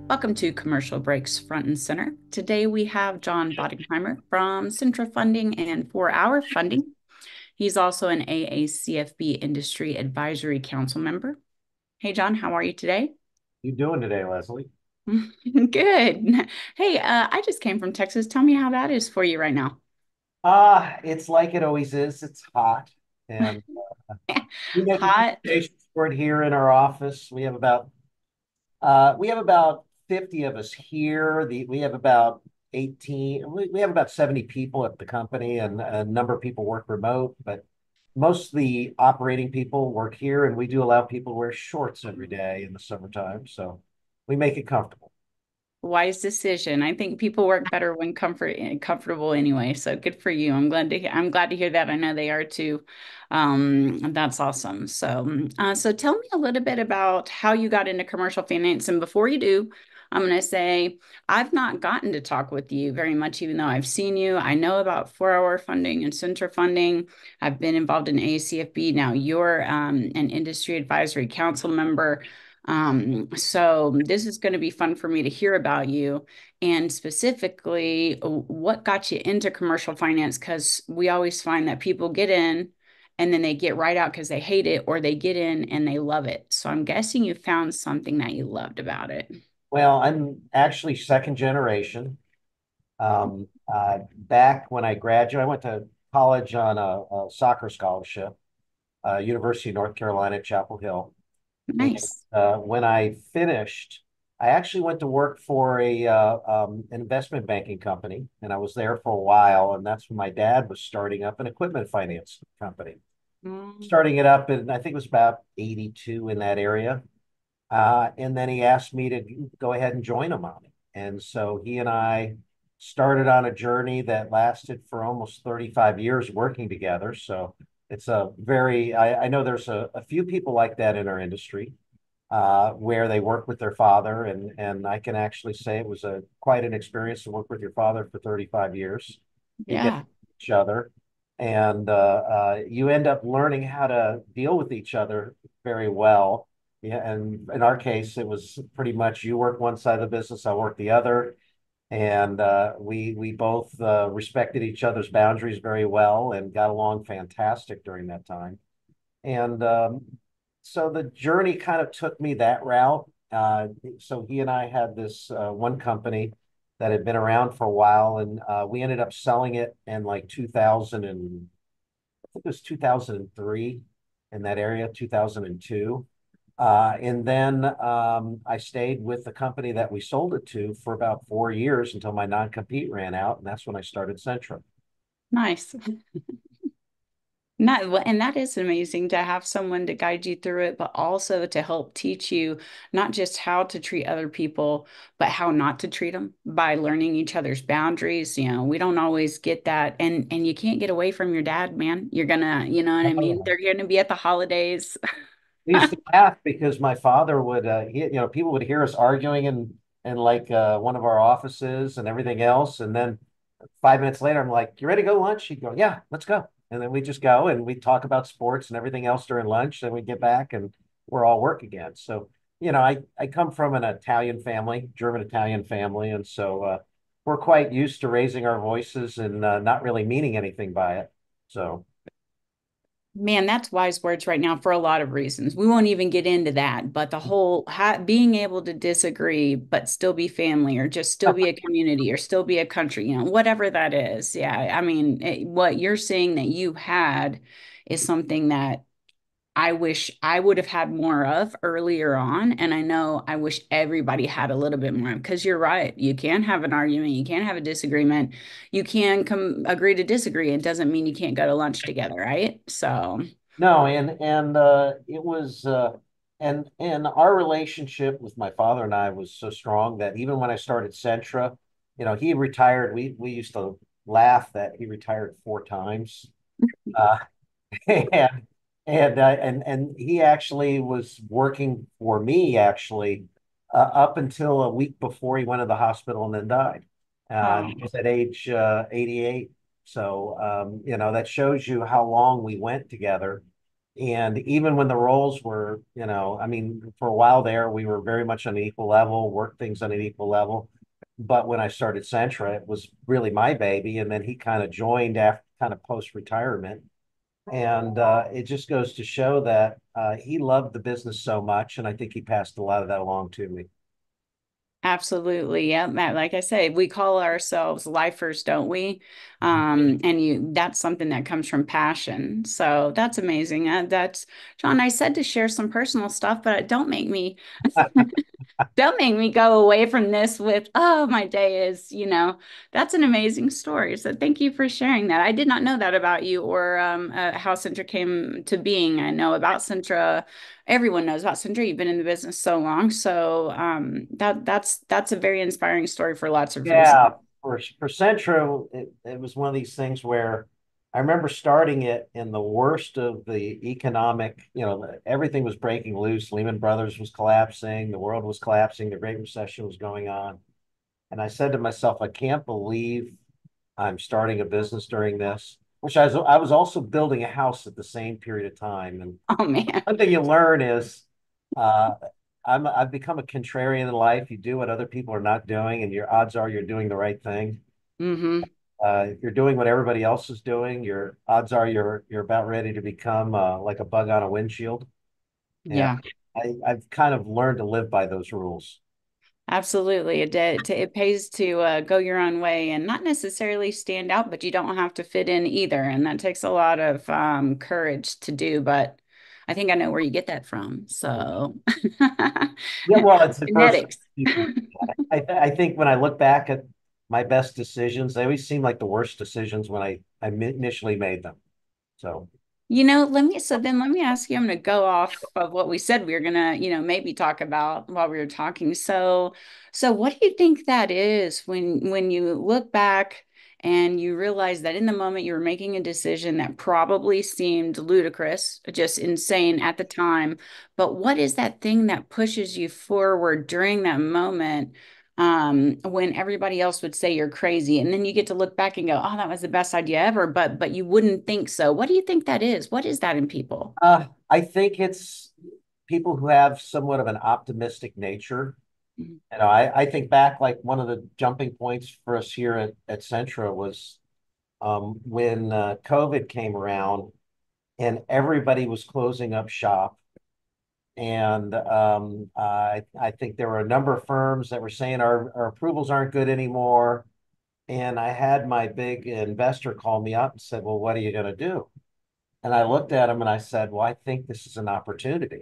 Welcome to Commercial Breaks Front and Center. Today we have John Boettigheimer from Centra Funding and 4 Hour Funding. He's also an AACFB Industry Advisory Council member. Hey, John, how are you today? You doing today, Leslie? Good. Hey, I just came from Texas. Tell me how that is for you right now. It's like it always is. It's hot, and we make Hot. accommodations for it here in our office. We have about 50 of us here. We have about 18. We have about 70 people at the company, and a number of people work remote. But most of the operating people work here, and we do allow people to wear shorts every day in the summertime. So we make it comfortable. Wise decision. I think people work better when comfortable anyway. So good for you. I'm glad to hear that. I know they are too. That's awesome. So tell me a little bit about how you got into commercial finance. And before you do, I'm going to say I've not gotten to talk with you very much, even though I've seen you. I know about 4 Hour Funding and Centra Funding. I've been involved in AACFB. Now you're an industry advisory council member. So this is going to be fun for me to hear about you and specifically what got you into commercial finance? Because we always find that people get in and then they get right out because they hate it, or they get in and they love it. So I'm guessing you found something that you loved about it. Well, I'm actually second generation. Back when I graduated, I went to college on a soccer scholarship, University of North Carolina at Chapel Hill. And Nice. when I finished, I actually went to work for an investment banking company, and I was there for a while. And that's when my dad was starting up an equipment finance company, Mm. starting it up in, I think it was about 82 in that area. And then he asked me to go ahead and join him on it. And so he and I started on a journey that lasted for almost 35 years working together. So it's I know there's a few people like that in our industry, where they work with their father. And I can actually say it was quite an experience to work with your father for 35 years. You get Yeah. each other, and you end up learning how to deal with each other very well. Yeah, and in our case, it was pretty much you work one side of the business, I work the other, and we both respected each other's boundaries very well and got along fantastic during that time. And so the journey kind of took me that route. So he and I had this one company that had been around for a while, and we ended up selling it in like 2000, and I think it was 2003, in that area, 2002. And then I stayed with the company that we sold it to for about 4 years until my non-compete ran out, and that's when I started Centra. Nice. Not, well, and that is amazing to have someone to guide you through it, but also to help teach you not just how to treat other people, but how not to treat them by learning each other's boundaries. We don't always get that, and you can't get away from your dad, man. You're gonna, you know what I mean? They're gonna be at the holidays. We used to laugh because my father would, people would hear us arguing in like one of our offices and everything else. And then 5 minutes later, I'm like, "You ready to go to lunch?" He'd go, "Yeah, let's go." And then we just go and we talk about sports and everything else during lunch. Then we get back and we're all work again. So, I come from an Italian family, German Italian family. And so we're quite used to raising our voices and not really meaning anything by it. So, Man, that's wise words right now for a lot of reasons. We won't even get into that, but the whole being able to disagree, but still be family, or just still be a community, or still be a country, whatever that is. Yeah. I mean, what you're saying that you had is something that I wish I would have had more of earlier on. And I know I wish everybody had a little bit more, because you're right. You can have an argument, you can have a disagreement, you can agree to disagree. It doesn't mean you can't go to lunch together, right? So, no, and it was and our relationship with my father and I was so strong that even when I started Centra, he retired. We used to laugh that he retired 4 times. Uh, and and he actually was working for me actually up until a week before he went to the hospital and then died. He was at age 88. So that shows you how long we went together. And even when the roles were, I mean, for a while there, we were very much on an equal level, worked things on an equal level. But when I started Centra, it was really my baby. And then he kind of joined after kind of post-retirement. And it just goes to show that he loved the business so much. And I think he passed a lot of that along to me. Absolutely. Yeah, Matt, like I say, we call ourselves lifers, don't we? And that's something that comes from passion. So that's amazing. That's John, I said to share some personal stuff, but don't make me go away from this with, oh, my day is, that's an amazing story. So thank you for sharing that. I did not know that about you or how Centra came to being. I know about Centra. Everyone knows about Centra. You've been in the business so long. So that's a very inspiring story for lots of reasons. Yeah, for Centro, it was one of these things where I remember starting it in the worst of the economic, everything was breaking loose. Lehman Brothers was collapsing, the world was collapsing, the Great Recession was going on. And I said to myself, I can't believe I'm starting a business during this, which I was also building a house at the same period of time. And Oh, man. one thing you learn is uh, I've become a contrarian in life. You do what other people are not doing, and your odds are you're doing the right thing. Hmm. If you're doing what everybody else is doing, your odds are you're about ready to become like a bug on a windshield. And Yeah. I've kind of learned to live by those rules. Absolutely. It pays to go your own way and not necessarily stand out, but you don't have to fit in either. And that takes a lot of courage to do. But I think I know where you get that from. So, Yeah, well, it's the first genetics. you can. I think when I look back at my best decisions, they always seem like the worst decisions when I initially made them. So Let me ask you, I'm going to go off of what we said we were going to, maybe talk about while we were talking. So what do you think that is when you look back and you realize that in the moment you were making a decision that probably seemed ludicrous, just insane at the time, but what is that thing that pushes you forward during that moment? When everybody else would say you're crazy, and then you get to look back and go, oh, that was the best idea ever, but you wouldn't think so. What do you think that is? What is that in people? I think it's people who have somewhat of an optimistic nature. Mhm. I think back like one of the jumping points for us here at Centra was when COVID came around and everybody was closing up shop. And I think there were a number of firms that were saying our approvals aren't good anymore. And I had my big investor call me up and said, well, what are you going to do? And I looked at him and I said, well, I think this is an opportunity.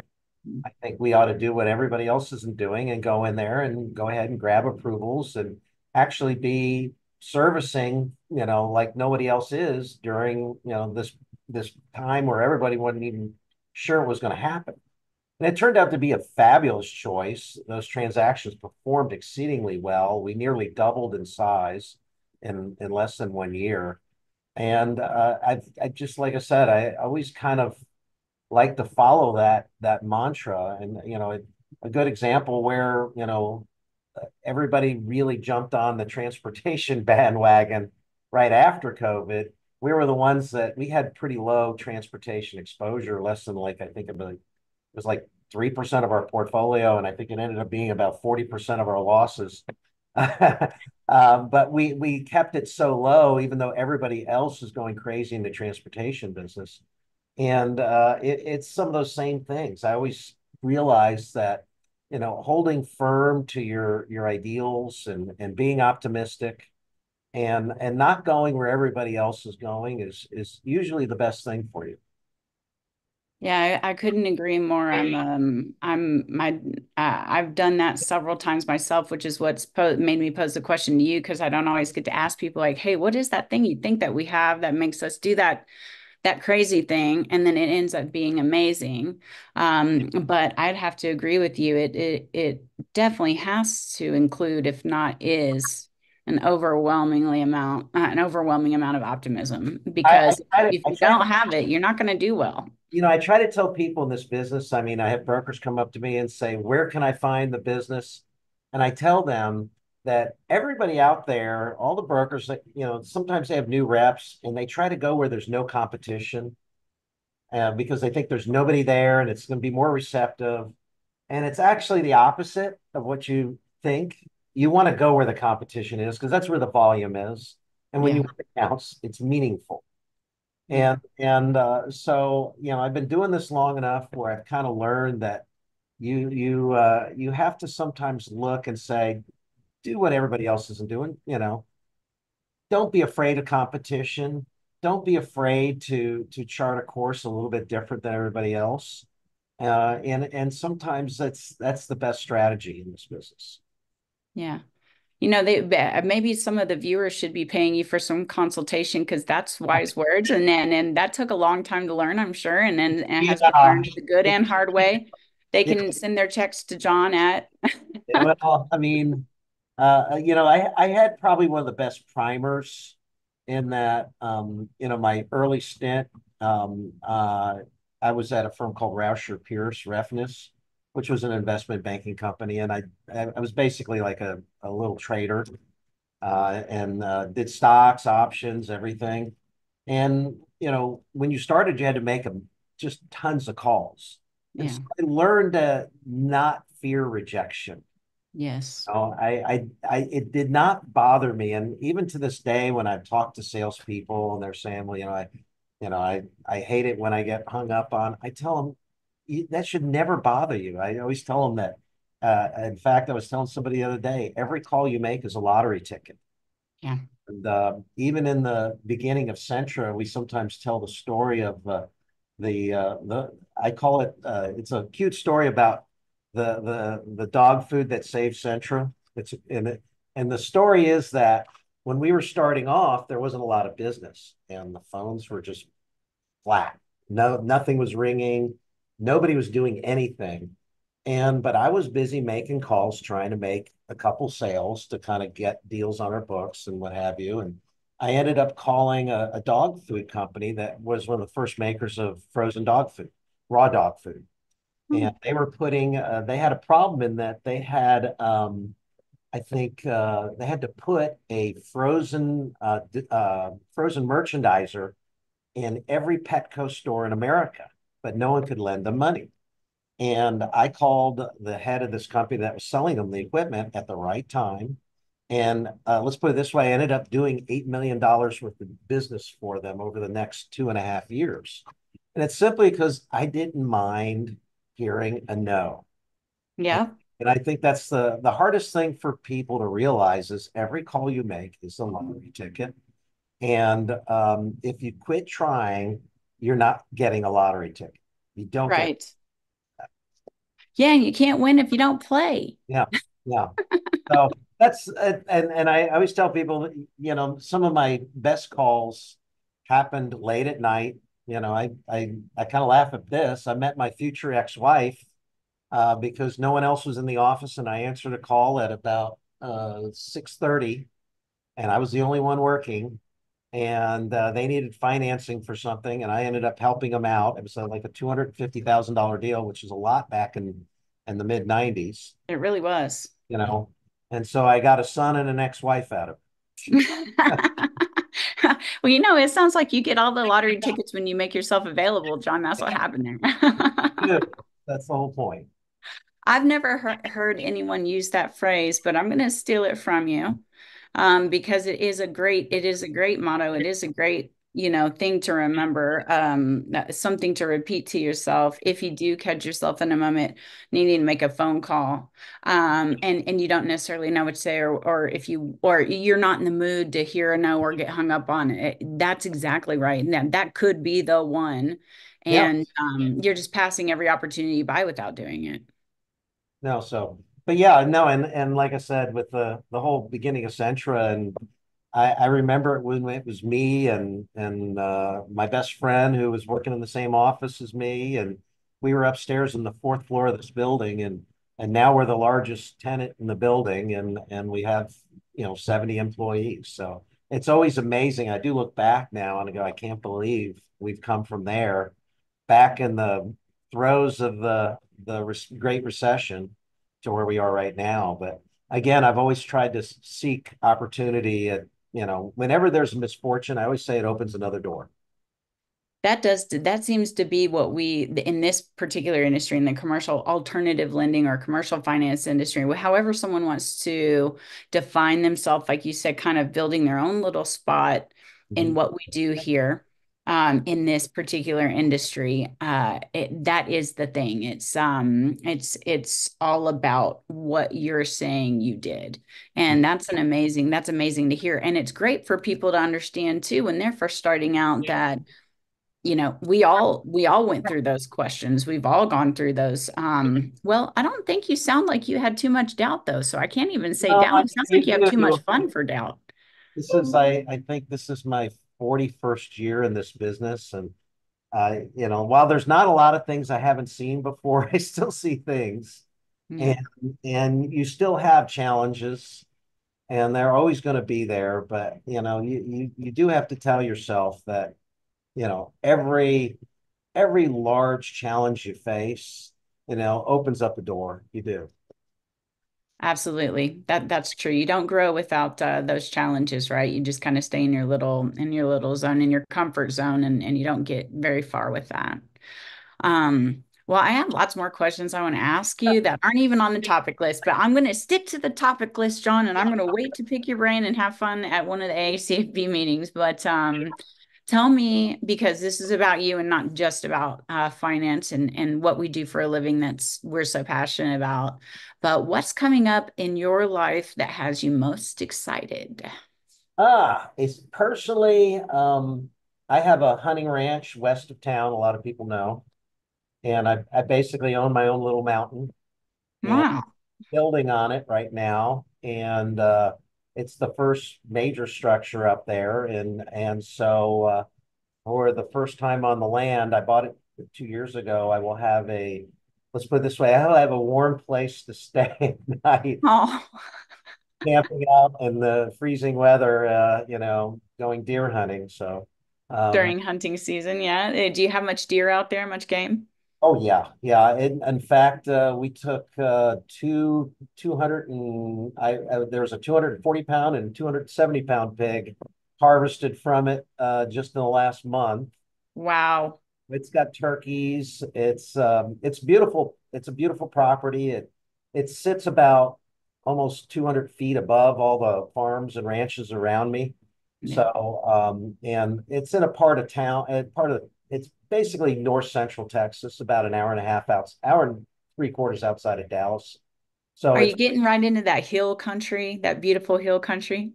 I think we ought to do what everybody else isn't doing and go in there and go ahead and grab approvals and actually be servicing, like nobody else is during, this time where everybody wasn't even sure it was going to happen. And it turned out to be a fabulous choice. Those transactions performed exceedingly well. We nearly doubled in size in less than 1 year. And I just, like I said, I always kind of like to follow that mantra. And a good example where everybody really jumped on the transportation bandwagon right after COVID. We were the ones that we had pretty low transportation exposure, less than like I think it was like 3% of our portfolio, and I think it ended up being about 40% of our losses. But we kept it so low, even though everybody else is going crazy in the transportation business. And it's some of those same things. I always realize that, holding firm to your ideals and being optimistic and not going where everybody else is going is usually the best thing for you. Yeah, I couldn't agree more. I've done that several times myself, which is what's made me pose the question to you because I don't always get to ask people like, "Hey, what is that thing you think that we have that makes us do that crazy thing?" And then it ends up being amazing. But I'd have to agree with you. It definitely has to include, if not is, an overwhelming amount of optimism. I Because try to if I you try don't to have it, you're not going to do well. I try to tell people in this business, I mean, I have brokers come up to me and say, where can I find the business? And I tell them that everybody out there, all the brokers that, sometimes they have new reps and they try to go where there's no competition. because they think there's nobody there and it's going to be more receptive. And it's actually the opposite of what you think. You want to go where the competition is because that's where the volume is. And when you Yeah. win accounts, it's meaningful. Yeah. So I've been doing this long enough where I've kind of learned that you have to sometimes look and say, do what everybody else isn't doing. Don't be afraid of competition. Don't be afraid to chart a course a little bit different than everybody else. And sometimes that's the best strategy in this business. Yeah. Maybe some of the viewers should be paying you for some consultation because that's wise words. And that took a long time to learn, I'm sure, and has been Yeah. learned the good and hard way. They Yeah. can send their checks to John at. Well, I mean, I had probably one of the best primers in that, my early stint, I was at a firm called Rauscher Pierce Refness, which was an investment banking company. And I was basically like a little trader, and did stocks, options, everything. And, when you started, you had to make them just tons of calls. And Yeah. so I learned to not fear rejection. Yes. Oh, it did not bother me. And even to this day, when I've talked to salespeople and they're saying, well, I hate it when I get hung up on, I tell them that should never bother you. I always tell them that. In fact, I was telling somebody the other day, every call you make is a lottery ticket. Yeah. And even in the beginning of Centra, we sometimes tell the story of the I call it it's a cute story about the dog food that saved Centra. It's in it, and the story is that when we were starting off, there wasn't a lot of business, and the phones were just flat. No, nothing was ringing. Nobody was doing anything. But I was busy making calls, trying to make a couple sales to kind of get deals on our books and what have you. And I ended up calling a dog food company that was one of the first makers of frozen dog food, raw dog food. Hmm. And they had a problem in that they had, I think they had to put a frozen merchandiser in every Petco store in America, but no one could lend them money. And I called the head of this company that was selling them the equipment at the right time. And let's put it this way, I ended up doing $8 million worth of business for them over the next 2.5 years. And it's simply because I didn't mind hearing a no. And, Yeah. and I think that's the hardest thing for people to realize is every call you make is a lottery ticket. And if you quit trying, you're not getting a lottery ticket. You don't get. Right. Yeah. And you can't win if you don't play. Yeah, yeah. So that's and I always tell people that, some of my best calls happened late at night. I kind of laugh at this. I met my future ex-wife because no one else was in the office, and I answered a call at about 6:30, and I was the only one working. And they needed financing for something, and I ended up helping them out. It was like a $250,000 deal, which is a lot back in the mid '90s. It really was. you know. And so I got a son and an ex-wife out of Well, it sounds like you get all the lottery tickets when you make yourself available, John. That's what happened there. it. That's the whole point. I've never heard anyone use that phrase, but I'm going to steal it from you, because it is a great motto. It is a great, thing to remember, something to repeat to yourself if you do catch yourself in a moment needing to make a phone call, and you don't necessarily know what to say, or you're not in the mood to hear a no or get hung up on it. That's exactly right. And that could be the one, Yeah. and you're just passing every opportunity by without doing it. No, but yeah, no, and like I said, with the whole beginning of Centra, and I remember it when it was me and my best friend who was working in the same office as me, and we were upstairs in the fourth floor of this building, and now we're the largest tenant in the building, and we have 70 employees. So it's always amazing. I do look back now and I go, I can't believe we've come from there back in the throes of the Great Recession to where we are right now. But again, I've always tried to seek opportunity at, whenever there's a misfortune, I always say it opens another door. That seems to be what we in this particular industry, in the commercial alternative lending or commercial finance industry, however someone wants to define themselves, like you said, kind of building their own little spot in Mhm. what we do here, in this particular industry. That is the thing. It's all about what you're saying you did. And that's amazing to hear. And it's great for people to understand too when they're first starting out that we all went through those questions. We've all gone through those. Well, I don't think you sound like you had too much doubt though, so I can't even say No, doubt. It sounds like you you have too much do. fun for doubt. I think this is my 41st year in this business. And while there's not a lot of things I haven't seen before, I still see things. And Yeah, you still have challenges, and they're always going to be there. But you do have to tell yourself that, every large challenge you face, opens up a door. You do. absolutely. That's true. You don't grow without those challenges, right? You just kind of stay in your little zone, in your comfort zone, and you don't get very far with that. Well, I have lots more questions I want to ask you that aren't even on the topic list, but I'm going to stick to the topic list, John, and I'm going to wait to pick your brain and have fun at one of the AACFB meetings. But tell me, because this is about you and not just about finance and what we do for a living that's we're so passionate about, but what's coming up in your life that has you most excited? It's personally, I have a hunting ranch west of town. A lot of people know, and I basically own my own little mountain and Wow. building on it right now. And it's the first major structure up there, and so for the first time on the land, I bought it 2 years ago. I will have a, let's put it this way, I will have a warm place to stay at night, Oh, camping out in the freezing weather, going deer hunting. So, um, during hunting season, yeah. Do you have much deer out there, much game? oh yeah, yeah. In fact, we took 200 and there was a 240 pound and 270 pound pig harvested from it just in the last month. Wow. It's got turkeys. It's beautiful. It's a beautiful property. It sits about almost 200 feet above all the farms and ranches around me. Yeah. So and it's in a part of town, it's basically north central Texas, about an hour and a half out, hour and 3/4 outside of Dallas. So Are it's you getting right into that hill country, that beautiful hill country?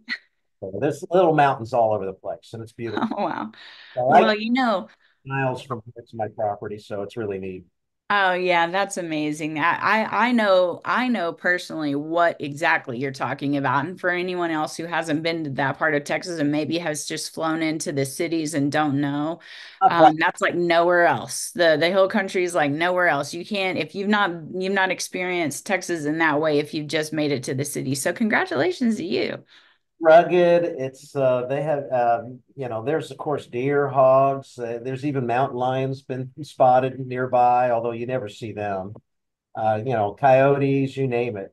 there's little mountains all over the place, and it's Oh, beautiful. wow. So I Well, miles from here to my property, so it's really neat. oh yeah, that's amazing. I know personally what exactly you're talking about. And for anyone else who hasn't been to that part of Texas and maybe has just flown into the cities and don't know, that's like nowhere else. The hill country is like nowhere else. You can't if you've not experienced Texas in that way if you've just made it to the city. So congratulations to you. Rugged. It's they have there's of course deer, hogs. There's even mountain lions been spotted nearby, although you never see them. Coyotes, you name it.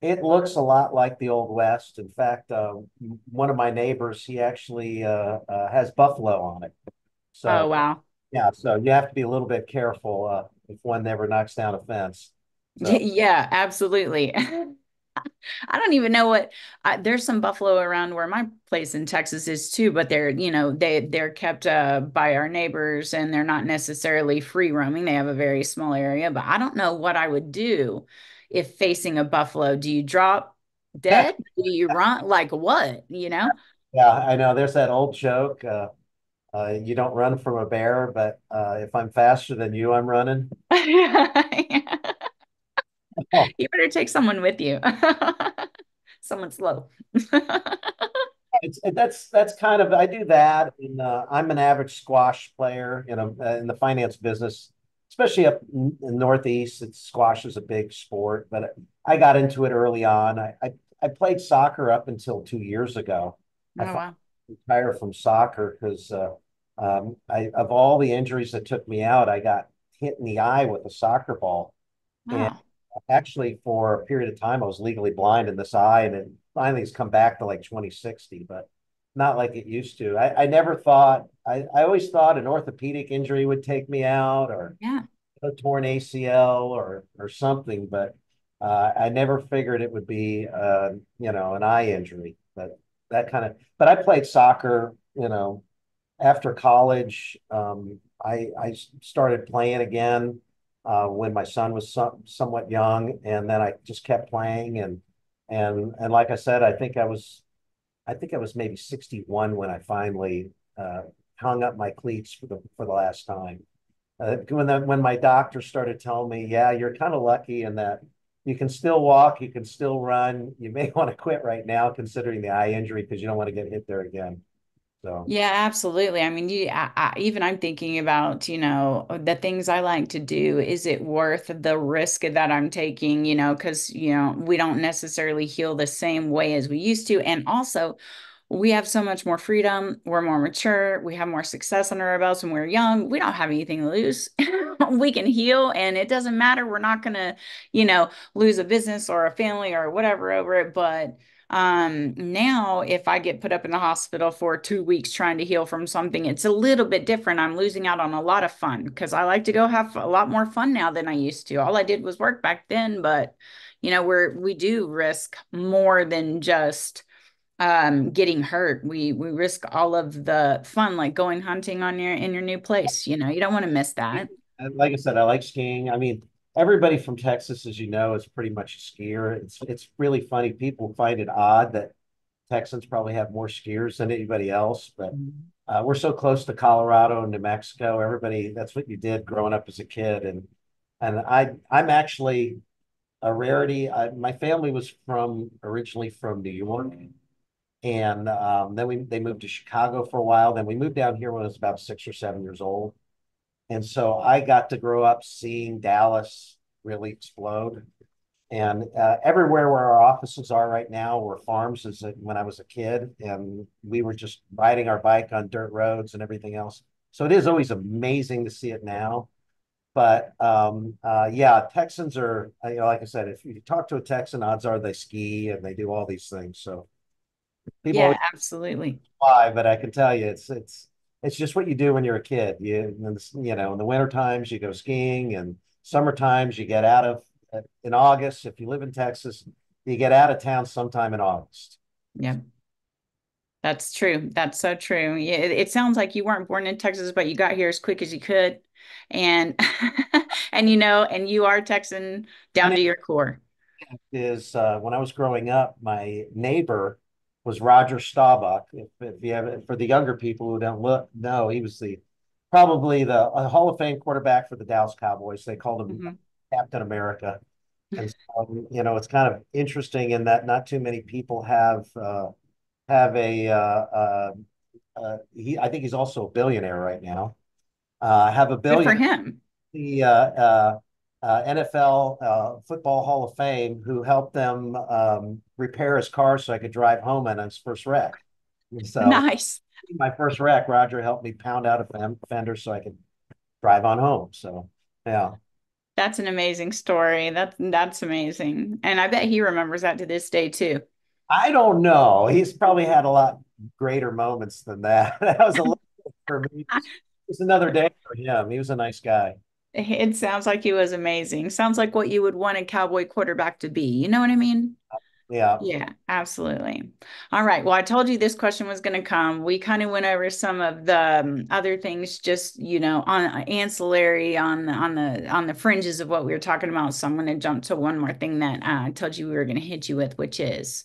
It looks a lot like the Old West. In fact, one of my neighbors, he actually has buffalo on it. Oh So wow. yeah, so you have to be a little bit careful if one never knocks down a fence. So Yeah, absolutely. I don't even know there's some buffalo around where my place in Texas is too, but they're kept by our neighbors and they're not necessarily free roaming. They have a very small area, but I don't know what I would do if facing a buffalo. Do you drop dead? Do you run? Like what, you know? yeah, I know there's that old joke. You don't run from a bear, but if I'm faster than you, I'm running. Oh, You better take someone with you. Someone slow. that's kind of I do that, and I'm an average squash player in the finance business, especially up in the Northeast. Squash is a big sport, but I got into it early on. I played soccer up until 2 years ago. I Oh finally wow. retired from soccer because I of all the injuries that took me out, I got hit in the eye with a soccer ball. And Oh. actually, for a period of time, I was legally blind in this eye, and it finally has come back to like 20/60. But not like it used to. I never thought, I always thought an orthopedic injury would take me out, or Yeah. a torn ACL or something, but I never figured it would be an eye injury. But but I played soccer, after college. I started playing again when my son was somewhat young, and then I just kept playing, and like I said, I think I was maybe 61 when I finally hung up my cleats for the last time. When my doctor started telling me, yeah, you're kind of lucky in that you can still walk, you can still run. You may want to quit right now, considering the eye injury, because you don't want to get hit there again. So Yeah, absolutely. I mean, even I'm thinking about, the things I like to do. Is it worth the risk that I'm taking, because, we don't necessarily heal the same way as we used to. And also, we have so much more freedom. We're more mature. We have more success under our belts when we're young. We don't have anything to lose. We can heal, and it doesn't matter. We're not going to, lose a business or a family or whatever over it. But now if I get put up in the hospital for 2 weeks trying to heal from something, it's a little bit different. I'm losing out on a lot of fun because I like to go have a lot more fun now than I used to. All I did was work back then, but we do risk more than just getting hurt. We risk all of the fun, like going hunting on your in your new place. You don't want to miss that. and like I said, I like skiing. I mean, everybody from Texas, as you know, is pretty much a skier. It's really funny. People find it odd that Texans probably have more skiers than anybody else, but we're so close to Colorado and New Mexico. Everybody, that's what you did growing up as a kid, and I'm actually a rarity. My family was from originally from New York, and then they moved to Chicago for a while. Then we moved down here when I was about 6 or 7 years old, and so I got to grow up seeing Dallas really explode. And everywhere where our offices are right now were farms when I was a kid, and we were just riding our bike on dirt roads and everything else. So it is always amazing to see it now. But yeah, Texans are, like I said, if you talk to a Texan, odds are they ski and they do all these things. So people Yeah, always absolutely. why, but I can tell you, it's just what you do when you're a kid. In the winter times you go skiing, and summer times you get out of in August. If you live in Texas, you get out of town sometime in August. Yeah, that's true. That's so true. Yeah, it sounds like you weren't born in Texas, but you got here as quick as you could. And and you are Texan down to Funny your core. is when I was growing up, my neighbor was Roger Staubach. If you have for the younger people who don't know, he was probably the Hall of Fame quarterback for the Dallas Cowboys. They called him Mhm. Captain America. And so, it's kind of interesting in that not too many people have I think he's also a billionaire right now. Have a Good for billion him. the NFL Football Hall of Fame who helped them repair his car so I could drive home on his first wreck. So Nice. my first wreck, Roger helped me pound out a fender so I could drive on home. So yeah. That's an amazing story. That's amazing. And I bet he remembers that to this day too. I don't know. He's probably had a lot greater moments than that. That was a little for me. It's another day for him. He was a nice guy. It sounds like he was amazing. Sounds like what you would want a cowboy quarterback to be. You know what I mean? Yeah. Yeah, absolutely. All right. Well, I told you this question was going to come. We kind of went over some of the other things, just on ancillary on the fringes of what we were talking about. So I'm going to jump to one more thing that I told you we were going to hit you with, which is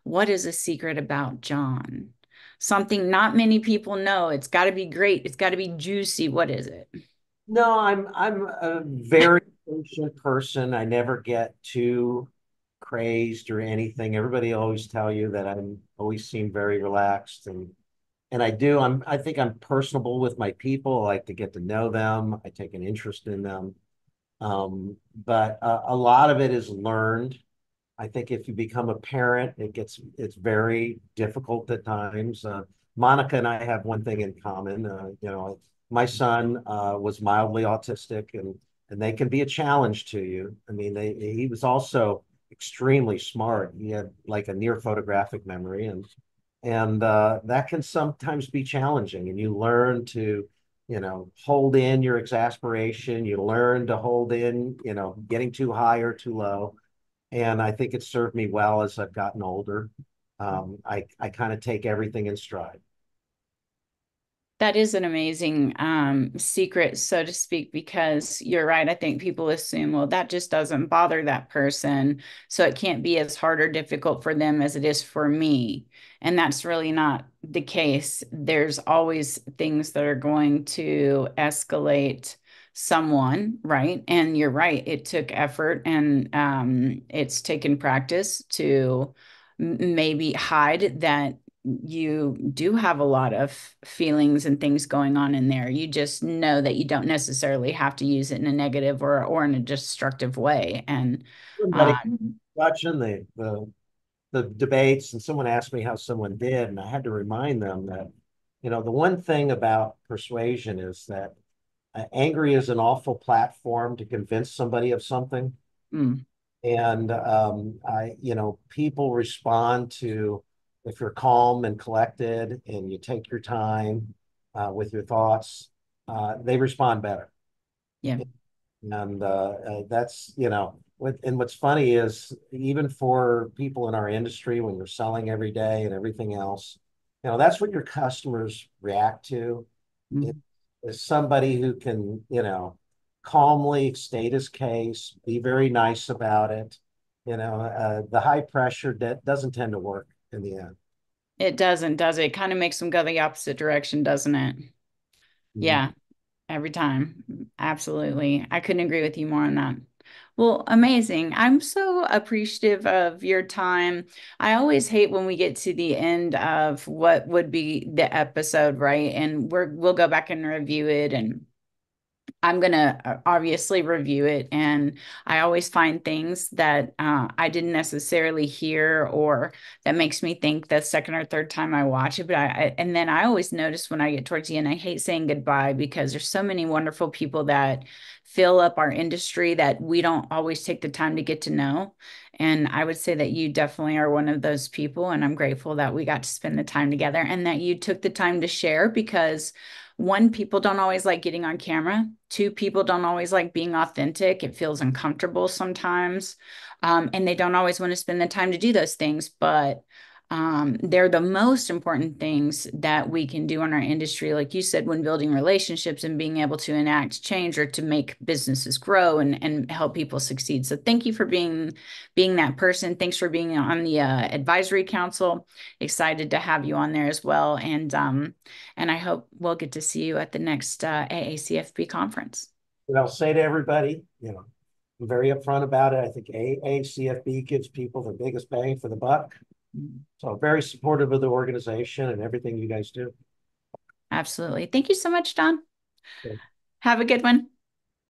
what is a secret about John? Something not many people know. It's got to be great. It's got to be juicy. What is it? No, I'm a very patient person. I never get too crazed or anything. Everybody always tell you that I'm always seem very relaxed, and I do. I think I'm personable with my people. I like to get to know them. I take an interest in them. But a lot of it is learned. I think if you become a parent, it's very difficult at times. Monica and I have one thing in common. My son was mildly autistic, and they can be a challenge to you. I mean, he was also extremely smart. He had like a near photographic memory, And that can sometimes be challenging. And you learn to, hold in your exasperation. You learn to hold in, getting too high or too low. And I think it served me well as I've gotten older. I kind of take everything in stride. That is an amazing secret, so to speak, because you're right. I think people assume, well, that just doesn't bother that person. So it can't be as hard or difficult for them as it is for me. And that's really not the case. There's always things that are going to escalate someone, right? And you're right. It took effort and it's taken practice to maybe hide that you do have a lot of feelings and things going on in there. You just know that you don't necessarily have to use it in a negative or in a destructive way. And Somebody um, watching the debates, and someone asked me how someone did, and I had to remind them that, the one thing about persuasion is that angry is an awful platform to convince somebody of something. mm, And people respond to, if you're calm and collected and you take your time with your thoughts, they respond better. yeah, And that's, and what's funny is even for people in our industry, when you're selling every day and everything else, that's what your customers react to. It mm. is somebody who can, calmly state his case, be very nice about it. The high pressure that doesn't tend to work in the end. It doesn't, does it? It kind of makes them go the opposite direction, doesn't it? Mhm. Yeah, every time. Absolutely. I couldn't agree with you more on that. Well, amazing. I'm so appreciative of your time. I always hate when we get to the end of what would be the episode, right? And we'll go back and review it and I'm going to obviously review it. And I always find things that I didn't necessarily hear or that makes me think the second or third time I watch it. But and then I always notice when I get towards the end, I hate saying goodbye because there's so many wonderful people that fill up our industry that we don't always take the time to get to know. And I would say that you definitely are one of those people. And I'm grateful that we got to spend the time together and that you took the time to share because one, people don't always like getting on camera. Two, people don't always like being authentic. It feels uncomfortable sometimes. And they don't always want to spend the time to do those things. But they're the most important things that we can do in our industry. Like you said, when building relationships and being able to enact change or to make businesses grow and help people succeed. So thank you for being that person. Thanks for being on the advisory council. Excited to have you on there as well. And I hope we'll get to see you at the next AACFB conference. And I'll say to everybody, I'm very upfront about it. I think AACFB gives people the biggest bang for the buck. So I'm very supportive of the organization and everything you guys do. Absolutely. Thank you so much, Don. So Have a good one.